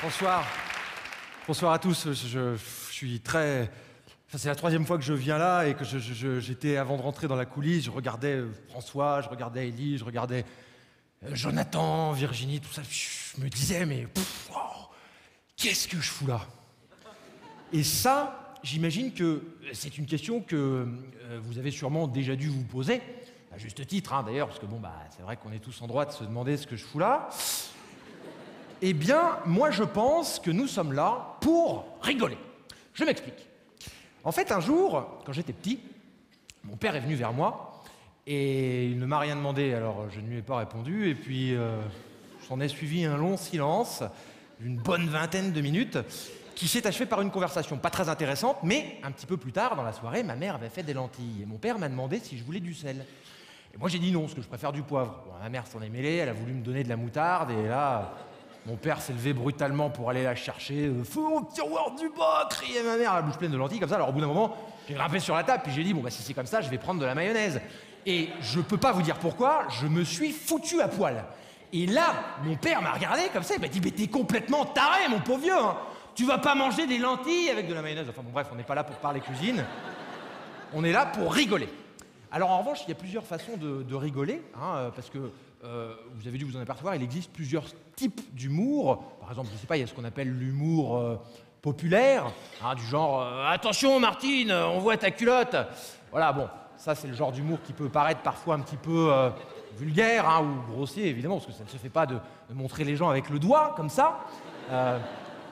Bonsoir. Bonsoir à tous. Je suis très... Enfin, c'est la troisième fois que je viens là et que j'étais, avant de rentrer dans la coulisse, je regardais François, je regardais Élie, je regardais Jonathan, Virginie, tout ça. Je me disais, mais qu'est-ce que je fous là? Et ça, j'imagine que c'est une question que vous avez sûrement déjà dû vous poser, à juste titre, hein, d'ailleurs, parce que bon, c'est vrai qu'on est tous en droit de se demander ce que je fous là. Eh bien, moi, je pense que nous sommes là pour rigoler. Je m'explique. En fait, un jour, quand j'étais petit, mon père est venu vers moi et il ne m'a rien demandé, alors je ne lui ai pas répondu. Et puis, s'en est suivi un long silence d'une bonne vingtaine de minutes qui s'est achevé par une conversation pas très intéressante, mais un petit peu plus tard, dans la soirée, ma mère avait fait des lentilles et mon père m'a demandé si je voulais du sel. Et moi, j'ai dit non, parce que je préfère du poivre. Bon, ma mère s'en est mêlée, elle a voulu me donner de la moutarde et là... Mon père s'est levé brutalement pour aller la chercher. « Feu au tiroir du bas !» criait ma mère, la bouche pleine de lentilles, comme ça. Alors au bout d'un moment, j'ai grimpé sur la table, puis j'ai dit « Bon, si c'est comme ça, je vais prendre de la mayonnaise. » Et je peux pas vous dire pourquoi, je me suis foutu à poil. Et là, mon père m'a regardé comme ça, il m'a dit « Mais t'es complètement taré, mon pauvre vieux, hein. Tu vas pas manger des lentilles avec de la mayonnaise. » Enfin bon, bref, on n'est pas là pour parler cuisine. On est là pour rigoler. Alors en revanche, il y a plusieurs façons de rigoler, hein, parce que vous avez dû vous en apercevoir, il existe plusieurs types d'humour. Par exemple, je ne sais pas, il y a ce qu'on appelle l'humour populaire, hein, du genre attention Martine, on voit ta culotte. Voilà, bon, ça c'est le genre d'humour qui peut paraître parfois un petit peu vulgaire, hein, ou grossier, évidemment, parce que ça ne se fait pas de montrer les gens avec le doigt, comme ça.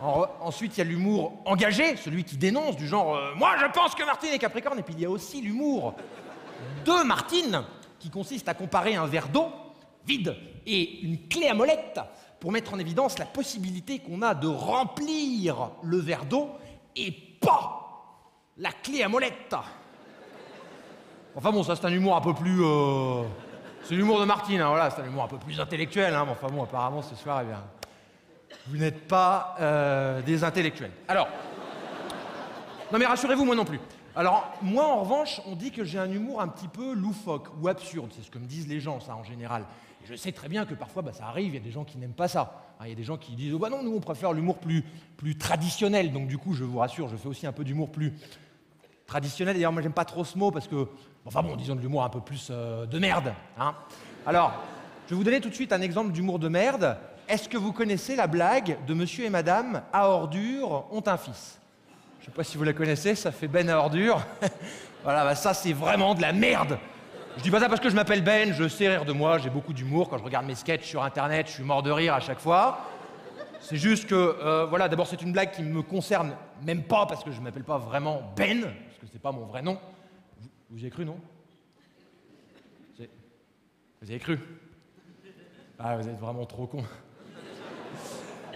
Ensuite, il y a l'humour engagé, celui qui dénonce, du genre moi je pense que Martine est Capricorne. Et puis il y a aussi l'humour de Martine, qui consiste à comparer un verre d'eau vide et une clé à molette pour mettre en évidence la possibilité qu'on a de remplir le verre d'eau et pas la clé à molette. Enfin bon, ça c'est un humour un peu plus... C'est l'humour de Martine, hein, voilà, c'est un humour un peu plus intellectuel, hein, mais enfin bon, apparemment ce soir, eh bien, vous n'êtes pas des intellectuels. Alors, non mais rassurez-vous, moi non plus. Alors, moi, en revanche, on dit que j'ai un humour un petit peu loufoque ou absurde. C'est ce que me disent les gens, ça, en général. Et je sais très bien que parfois, ça arrive, il y a des gens qui n'aiment pas ça. Il y a des gens qui disent « Oh non, nous, on préfère l'humour plus traditionnel. » Donc, du coup, je vous rassure, je fais aussi un peu d'humour plus traditionnel. D'ailleurs, moi, j'aime pas trop ce mot parce que... Enfin bon, disons de l'humour un peu plus de merde. Hein. Alors, je vais vous donner tout de suite un exemple d'humour de merde. Est-ce que vous connaissez la blague de Monsieur et Madame à ordures ont un fils? Je ne sais pas si vous la connaissez, ça fait Ben à ordures. Voilà, ça c'est vraiment de la merde. Je dis pas ça parce que je m'appelle Ben, je sais rire de moi, j'ai beaucoup d'humour. Quand je regarde mes sketchs sur internet, je suis mort de rire à chaque fois. C'est juste que, voilà, d'abord c'est une blague qui me concerne même pas parce que je ne m'appelle pas vraiment Ben, parce que c'est pas mon vrai nom. Vous y avez cru, non? Vous y avez cru? Ah, vous êtes vraiment trop con.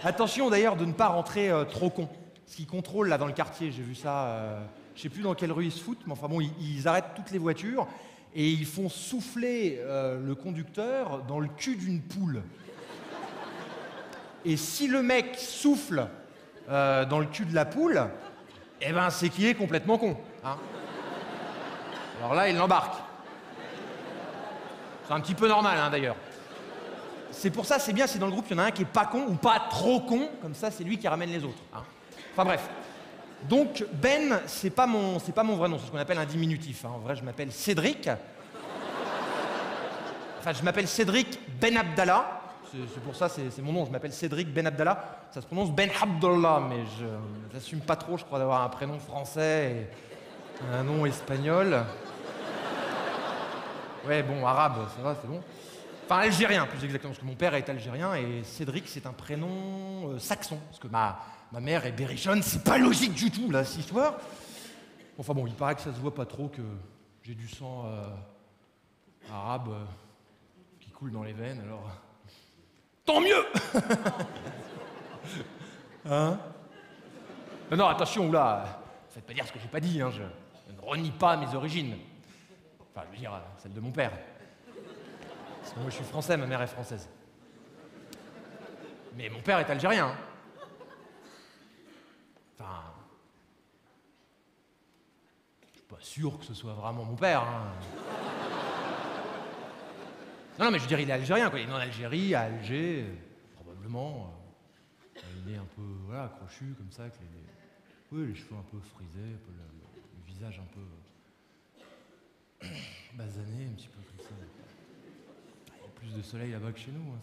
Attention d'ailleurs de ne pas rentrer trop con. Ce qu'ils contrôlent là dans le quartier, j'ai vu ça, je sais plus dans quelle rue ils se foutent, mais enfin bon, ils arrêtent toutes les voitures et ils font souffler le conducteur dans le cul d'une poule. Et si le mec souffle dans le cul de la poule, eh ben c'est qu'il est complètement con. Hein. Alors là, il l'embarque. C'est un petit peu normal, hein, d'ailleurs. C'est pour ça, c'est bien si dans le groupe, il y en a un qui est pas con ou pas trop con, comme ça, c'est lui qui ramène les autres. Hein. Enfin bref. Donc Ben, c'est pas mon vrai nom, c'est ce qu'on appelle un diminutif. Hein. En vrai, je m'appelle Cédric. Enfin, je m'appelle Cédric Ben Abdallah. C'est pour ça, c'est mon nom. Je m'appelle Cédric Ben Abdallah. Ça se prononce Ben Abdallah, mais je n'assume pas trop, je crois, d'avoir un prénom français et un nom espagnol. Ouais, bon, arabe, ça va, c'est bon. Enfin, algérien, plus exactement, parce que mon père est algérien et Cédric, c'est un prénom saxon. Parce que ma mère est berrichonne, c'est pas logique du tout, là, cette histoire. Enfin bon, il paraît que ça se voit pas trop, que j'ai du sang arabe qui coule dans les veines, alors... Tant mieux. Hein? Non, attention, oula, faites pas dire ce que j'ai pas dit, hein, je ne renie pas mes origines. Enfin, je veux dire, celle de mon père. Parce que moi, je suis français, ma mère est française. Mais mon père est algérien. Hein. Enfin... Je suis pas sûr que ce soit vraiment mon père. Hein. Non, mais je veux dire, il est algérien, quoi. Il est né en Algérie, à Alger, probablement. Il est un peu, voilà, crochu, comme ça, avec oui, les cheveux un peu frisés, un peu le visage un peu basané, un petit peu comme ça. Il y a plus de soleil là-bas que chez nous. Hein,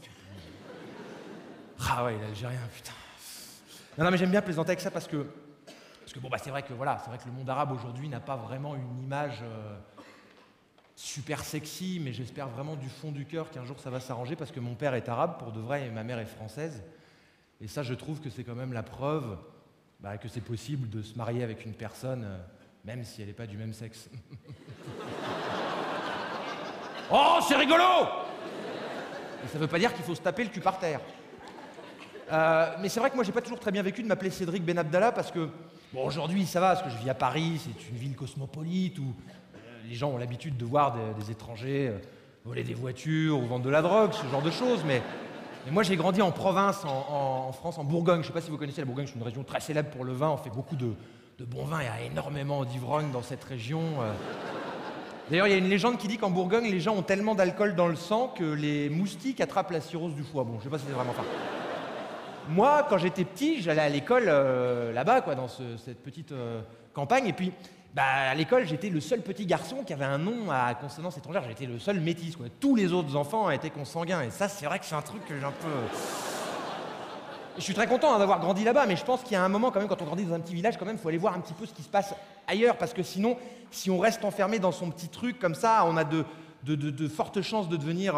ah ouais, il est algérien, putain. Non, mais j'aime bien plaisanter avec ça parce que bon, bah, c'est vrai que le monde arabe aujourd'hui n'a pas vraiment une image super sexy, mais j'espère vraiment du fond du cœur qu'un jour ça va s'arranger parce que mon père est arabe pour de vrai et ma mère est française. Et ça, je trouve que c'est quand même la preuve que c'est possible de se marier avec une personne, même si elle n'est pas du même sexe. Oh, c'est rigolo! Et ça ne veut pas dire qu'il faut se taper le cul par terre. Mais c'est vrai que moi, j'ai pas toujours très bien vécu de m'appeler Cédric Ben Abdallah parce que, bon, aujourd'hui, ça va, parce que je vis à Paris, c'est une ville cosmopolite où les gens ont l'habitude de voir des étrangers voler des voitures ou vendre de la drogue, ce genre de choses, mais moi, j'ai grandi en province, en France, en Bourgogne. Je ne sais pas si vous connaissez la Bourgogne, c'est une région très célèbre pour le vin. On fait beaucoup de bons vins. Il y a énormément d'ivrognes dans cette région. D'ailleurs, il y a une légende qui dit qu'en Bourgogne, les gens ont tellement d'alcool dans le sang que les moustiques attrapent la cirrhose du foie. Bon, je ne sais pas si c'est vraiment ça. Moi, quand j'étais petit, j'allais à l'école là-bas, quoi, dans cette petite campagne. Et puis, à l'école, j'étais le seul petit garçon qui avait un nom à consonance étrangère. J'étais le seul métis, quoi. Tous les autres enfants étaient consanguins. Et ça, c'est vrai que c'est un truc que j'ai un peu... Je suis très content d'avoir grandi là-bas, mais je pense qu'il y a un moment, quand même, quand on grandit dans un petit village, quand même, il faut aller voir un petit peu ce qui se passe ailleurs. Parce que sinon, si on reste enfermé dans son petit truc comme ça, on a de fortes chances de devenir,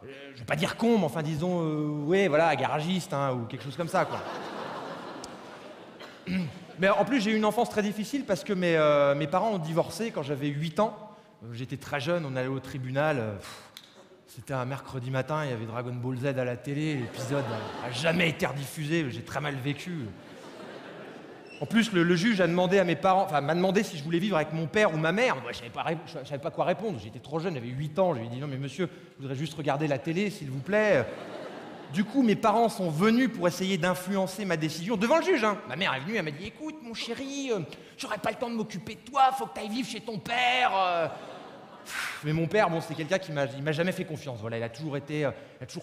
je ne vais pas dire con, mais enfin, disons, ouais, voilà, garagiste, hein, ou quelque chose comme ça, quoi. Mais en plus, j'ai eu une enfance très difficile parce que mes parents ont divorcé quand j'avais 8 ans. J'étais très jeune, on allait au tribunal. C'était un mercredi matin, il y avait Dragon Ball Z à la télé. L'épisode n'a jamais été rediffusé, j'ai très mal vécu. En plus, le juge a demandé à mes parents, enfin, m'a demandé si je voulais vivre avec mon père ou ma mère. Moi, je ne savais pas quoi répondre. J'étais trop jeune, j'avais 8 ans. Je lui ai dit non, mais monsieur, je voudrais juste regarder la télé, s'il vous plaît. Du coup, mes parents sont venus pour essayer d'influencer ma décision devant le juge. Hein. Ma mère est venue, elle m'a dit « Écoute, mon chéri, j'aurais pas le temps de m'occuper de toi, faut que tu ailles vivre chez ton père. » Mais mon père, bon, c'est quelqu'un qui m'a jamais fait confiance. Voilà, il a toujours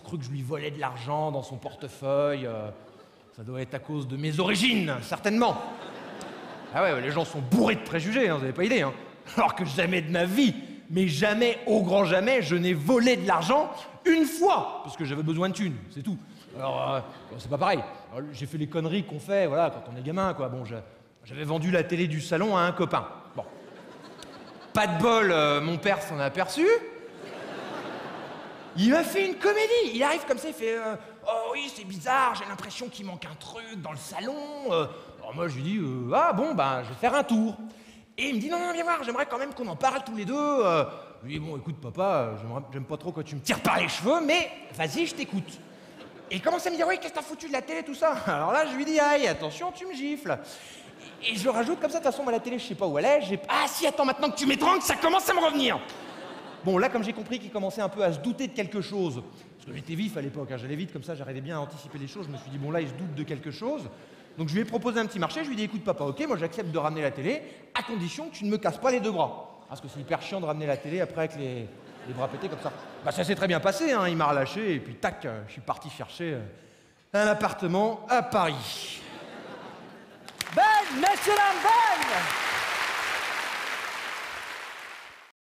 cru que je lui volais de l'argent dans son portefeuille. Ça doit être à cause de mes origines, certainement. Ah ouais, les gens sont bourrés de préjugés, hein, vous n'avez pas idée. Hein. Alors que jamais de ma vie, mais jamais, au grand jamais, je n'ai volé de l'argent une fois, parce que j'avais besoin de thunes, c'est tout. Alors, c'est pas pareil. J'ai fait les conneries qu'on fait, voilà, quand on est gamin, quoi. Bon, j'avais vendu la télé du salon à un copain. Bon. Pas de bol, mon père s'en a aperçu. Il m'a fait une comédie. Il arrive comme ça, il fait oh oui, c'est bizarre, j'ai l'impression qu'il manque un truc dans le salon. Alors moi, je lui dis ah bon, je vais faire un tour. Et il me dit non, viens voir, j'aimerais quand même qu'on en parle tous les deux. Je lui dis bon, écoute, papa, j'aime pas trop quand tu me tires par les cheveux, mais vas-y, je t'écoute. Et il commence à me dire oui, qu'est-ce que t'as foutu de la télé, tout ça. Alors là, je lui dis aïe, attention, tu me gifles. Et je rajoute comme ça, de toute façon, moi, la télé, je sais pas où elle est. Ah si, attends, maintenant que tu m'étrangles, ça commence à me revenir. Bon, là, comme j'ai compris qu'il commençait un peu à se douter de quelque chose, parce que j'étais vif à l'époque, hein, j'allais vite, comme ça, j'arrivais bien à anticiper les choses, je me suis dit, bon, là, il se doute de quelque chose. Donc, je lui ai proposé un petit marché, je lui ai dit, écoute, papa, ok, moi, j'accepte de ramener la télé, à condition que tu ne me casses pas les deux bras. Parce que c'est hyper chiant de ramener la télé après avec les bras pétés comme ça. Ça s'est très bien passé, hein, il m'a relâché, et puis tac, je suis parti chercher un appartement à Paris. Ben, messieurs, dames, Ben!